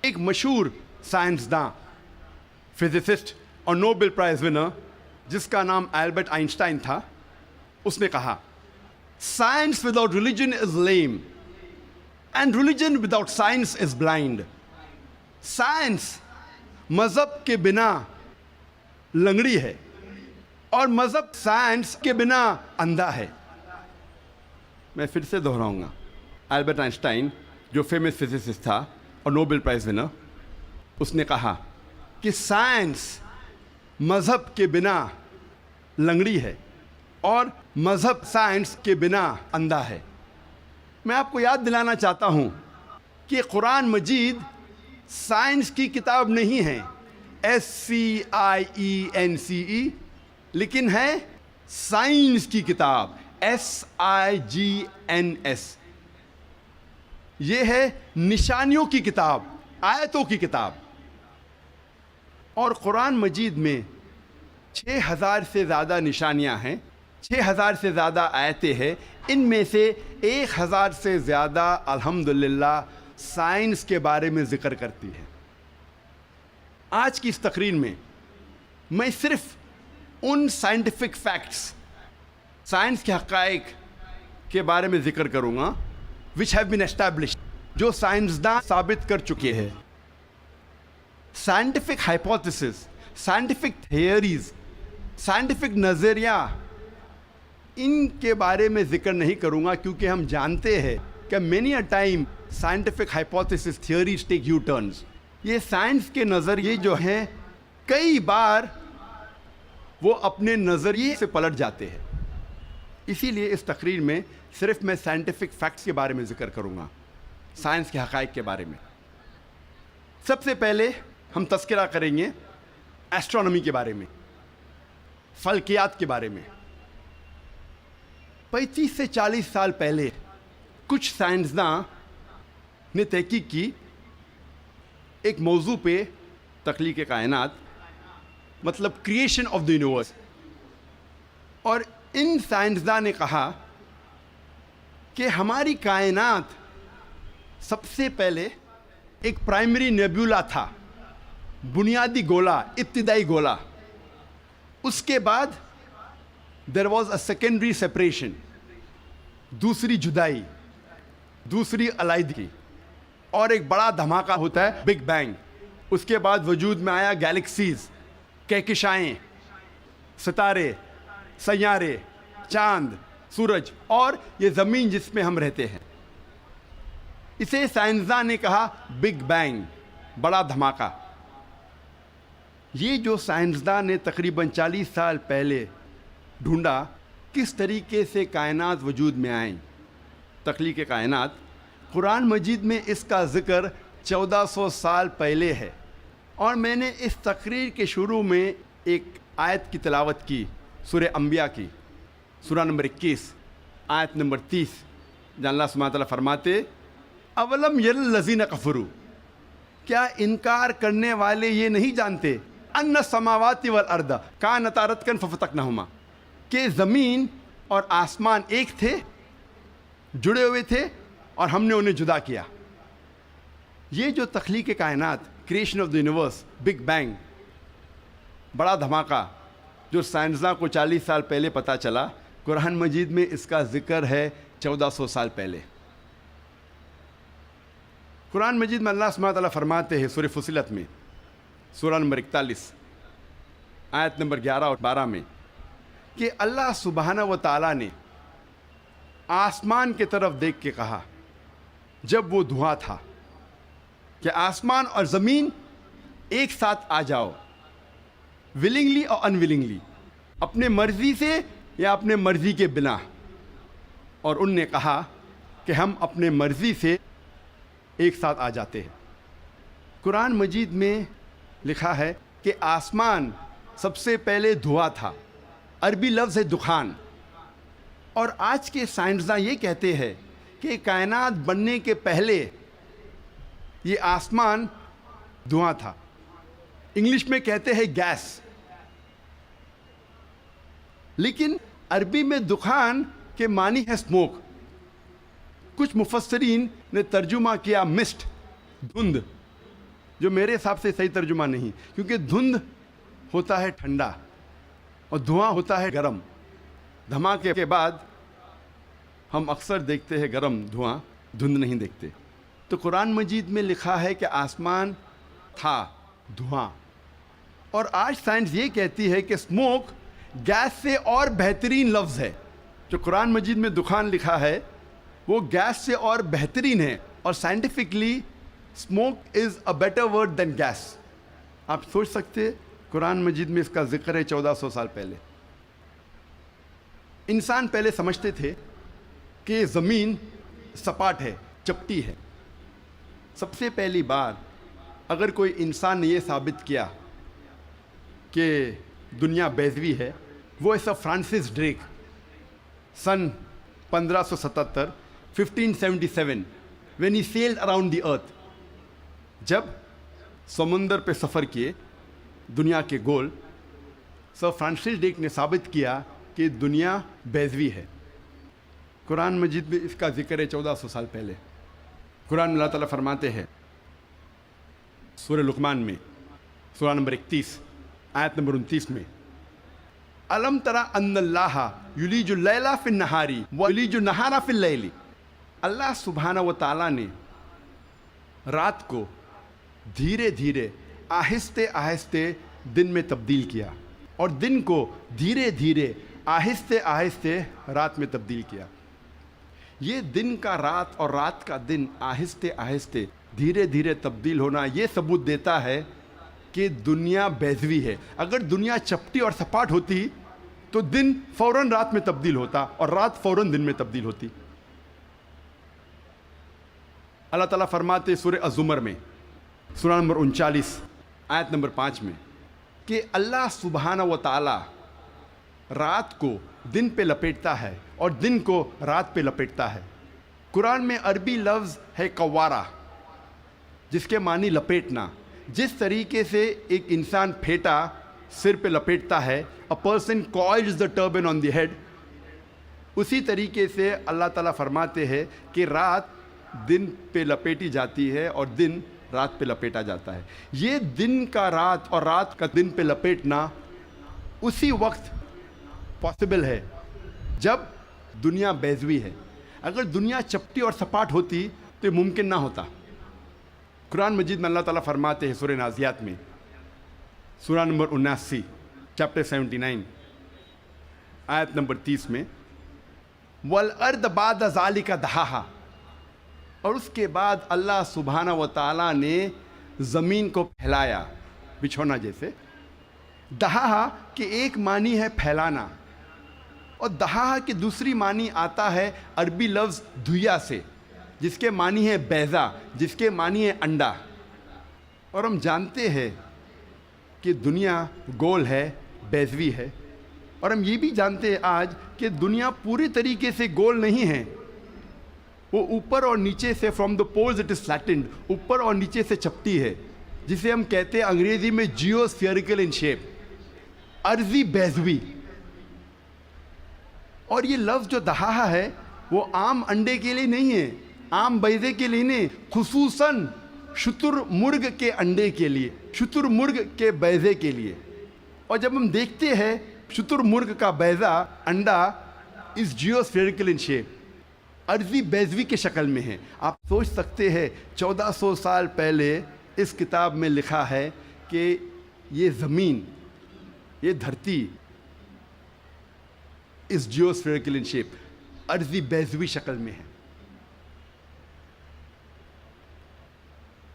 ایک مشہور سائنسداں، فزسسٹ اور نوبل پرائز ونر جس کا نام البرٹ آئنسٹائن تھا، اس نے کہا science without religion is lame and religion without science is blind. Science مذہب کے بنا لنگڑی ہے اور مذہب سائنس کے بنا اندھا ہے. میں پھر سے دہراؤں گا. البرٹ آئنسٹائن جو فیمس فزسسٹ تھا اور نوبل پرائز ونر، اس نے کہا کہ سائنس مذہب کے بنا لنگڑی ہے اور مذہب سائنس کے بنا اندھا ہے. میں آپ کو یاد دلانا چاہتا ہوں کہ قرآن مجید سائنس کی کتاب نہیں ہے SCIENCE، لیکن ہے سائنس کی کتاب SIGNS. یہ ہے نشانیوں کی کتاب، آیتوں کی کتاب. اور قرآن مجید میں 6000 سے زیادہ نشانیاں ہیں، 6000 سے زیادہ آیتیں ہیں. ان میں سے 1000 سے زیادہ الحمدللہ سائنس کے بارے میں ذکر کرتی ہے. آج کی اس تقریر میں میں صرف ان سائنٹیفک فیکٹس، سائنس کے حقائق کے بارے میں ذکر کروں گا which have been established، جو سائنسداں ثابت کر چکے ہیں. Scientific hypotheses, scientific theories, scientific نظریہ، ان کے بارے میں ذکر نہیں کروں گا کیونکہ ہم جانتے ہیں کہ many a time scientific hypothesis theories take U-turns. یہ سائنس کے نظریے جو ہیں کئی بار وہ اپنے نظریے سے پلٹ جاتے ہیں. اسی لیے اس تقریر میں صرف میں سائنٹیفک فیکٹس کے بارے میں ذکر کروں گا، سائنس کے حقائق کے بارے میں. سب سے پہلے ہم تذکرہ کریں گے ایسٹرونومی کے بارے میں، فلکیات کے بارے میں. 35 سے 40 سال پہلے کچھ سائنسداں نے تحقیق کی ایک موضوع پہ، تخلیق کائنات، مطلب کریشن آف دی یونیورس. اور ان سائنسداں نے کہا کہ ہماری کائنات سب سے پہلے ایک پرائمری نیبیولا تھا، بنیادی گولا، ابتدائی گولا. اس کے بعد there was a secondary separation, دوسری جدائی، دوسری علیحدگی، اور ایک بڑا دھماکہ ہوتا ہے بگ بینگ. اس کے بعد وجود میں آیا گیلیکسیز، کہکشائیں، ستارے، سیارے، چاند، سورج اور یہ زمین جس میں ہم رہتے ہیں. اسے سائنسداں نے کہا بگ بینگ، بڑا دھماکہ. یہ جو سائنسداں نے تقریباً 40 سال پہلے ڈھونڈا کس طریقے سے کائنات وجود میں آئیں، تخلیق کائنات، قرآن مجید میں اس کا ذکر 1400 سال پہلے ہے. اور میں نے اس تقریر کے شروع میں ایک آیت کی تلاوت کی، سورہ انبیاء کی، سورہ نمبر 21 آیت نمبر 30، جہاں اللہ سبحانہ تعالیٰ فرماتے اولم یر الذین کفروا، کیا انکار کرنے والے یہ نہیں جانتے ان السماوات والارض کانتا رتقا ففتقناہما، کہ زمین اور آسمان ایک تھے، جڑے ہوئے تھے اور ہم نے انہیں جدا کیا. یہ جو تخلیق کائنات، creation of the universe, big bang, بڑا دھماکہ، جو سائنسداں کو 40 سال پہلے پتہ چلا، قرآن مجید میں اس کا ذکر ہے 1400 سال پہلے. قرآن مجید میں اللہ سبحانہ تعالیٰ فرماتے ہیں سورہ فصلت میں، سورہ نمبر 41 آیت نمبر 11 اور 12 میں، کہ اللہ سبحانہ و تعالیٰ نے آسمان کی طرف دیکھ کے کہا جب وہ دھواں تھا کہ آسمان اور زمین ایک ساتھ آ جاؤ، ولنگلی اور ان ولنگلی، اپنے مرضی سے یا اپنے مرضی کے بنا. اور ان نے کہا کہ ہم اپنے مرضی سے ایک ساتھ آ جاتے ہیں. قرآن مجید میں لکھا ہے کہ آسمان سب سے پہلے دھواں تھا، عربی لفظ ہے دخان. اور آج کے سائنسداں یہ کہتے ہیں کہ کائنات بننے کے پہلے یہ آسمان دھواں تھا. انگلش میں کہتے ہیں گیس، لیکن عربی میں دخان کے معنی ہے اسموک. کچھ مفسرین نے ترجمہ کیا مسٹ، دھند. جو میرے حساب سے صحیح ترجمہ نہیں، کیونکہ دھند ہوتا ہے ٹھنڈا اور دھواں ہوتا ہے گرم. دھماکے کے بعد ہم اکثر دیکھتے ہیں گرم دھواں، دھند نہیں دیکھتے. تو قرآن مجید میں لکھا ہے کہ آسمان تھا دھواں، اور آج سائنس یہ کہتی ہے کہ اسموک گیس سے اور بہترین لفظ ہے. جو قرآن مجید میں دخان لکھا ہے وہ گیس سے اور بہترین ہے، اور scientifically smoke is a better word than gas. آپ سوچ سکتے قرآن مجید میں اس کا ذکر ہے 1400 سال پہلے. انسان پہلے سمجھتے تھے کہ زمین سپاٹ ہے، چپٹی ہے. سب سے پہلی بار اگر کوئی انسان نے یہ ثابت کیا کہ دنیا بیضوی ہے، وہ ہے سر فرانسس ڈریک. سن 1577 1577 when he sailed around the earth. جب سمندر پہ سفر کیے دنیا کے گول، سر فرانسس ڈریک نے ثابت کیا کہ دنیا بیضوی ہے. قرآن مجید میں اس کا ذکر ہے 1400 سال پہلے. قرآن میں اللہ تعالیٰ فرماتے ہیں سورہ لقمان میں، سورہ نمبر 31 آیت نمبر 29 میں، الم ترى ان اللہ یلیج اللیل فی النہار ویلیج النہار فی اللیل. اللہ سبحانہ و تعالیٰ نے رات کو دھیرے دھیرے آہستہ آہستہ دن میں تبدیل کیا، اور دن کو دھیرے دھیرے آہستہ آہستہ رات میں تبدیل کیا. یہ دن کا رات اور رات کا دن آہستہ آہستہ دھیرے دھیرے تبدیل ہونا یہ ثبوت دیتا ہے کہ دنیا بیضوی ہے. اگر دنیا چپٹی اور سپاٹ ہوتی تو دن فوراً رات میں تبدیل ہوتا اور رات فوراً دن میں تبدیل ہوتی. اللہ تعالیٰ فرماتے سورہ الزمر میں، سورہ نمبر 39 آیت نمبر 5 میں، کہ اللہ سبحانہ و تعالیٰ رات کو دن پہ لپیٹتا ہے اور دن کو رات پہ لپیٹتا ہے. قرآن میں عربی لفظ ہے قوارہ، جس کے معنی لپیٹنا. جس طریقے سے ایک انسان پھیٹا سر پہ لپیٹتا ہے، a person coils the turban on the head، اسی طریقے سے اللہ تعالیٰ فرماتے ہیں کہ رات دن پہ لپیٹی جاتی ہے اور دن رات پہ لپیٹا جاتا ہے. یہ دن کا رات اور رات کا دن پہ لپیٹنا اسی وقت پاسبل ہے جب دنیا بیضوی ہے. اگر دنیا چپٹی اور سپاٹ ہوتی تو یہ ممکن نہ ہوتا. قرآن مجید میں اللہ تعالیٰ فرماتے ہیں سورہ نازیات میں، سورہ نمبر 79 چیپٹر 79 آیت نمبر 30 میں، وَالْأَرْضَ بَعْدَ ذَلِكَ دَحَاهَا، اور اس کے بعد اللہ سبحانہ و تعالیٰ نے زمین کو پھیلایا بچھونا جیسے. دہا کے ایک معنی ہے پھیلانا، اور دہا کی دوسری معنی آتا ہے عربی لفظ دھویا سے، جس کے معنی ہے بیضا، جس کے معنی ہے انڈا. اور ہم جانتے ہیں کہ دنیا گول ہے، بیضوی ہے، اور ہم یہ بھی جانتے ہیں آج کہ دنیا پوری طریقے سے گول نہیں ہے. وہ اوپر اور نیچے سے from the poles it is flattened, اوپر اور نیچے سے چپٹی ہے، جسے ہم کہتے ہیں انگریزی میں جیو اسفیئریکل ان شیپ، ارضی بیضوی. اور یہ لفظ جو دہا ہے وہ عام انڈے کے لیے نہیں ہے، عام بیضے کے لیے نہیں، خصوصاً شتر مرغ کے انڈے کے لیے، شتر مرغ کے بیضے کے لیے. اور جب ہم دیکھتے ہیں شتر مرغ کا بیضا انڈا اس جیو اسفیئریکل ان شیپ، ارضی بیضوی کے شکل میں ہے. آپ سوچ سکتے ہیں 1400 سال پہلے اس کتاب میں لکھا ہے کہ یہ زمین، یہ دھرتی اس جیو اسفیئریکل ان شیپ، ارضی بیضوی شکل میں ہے.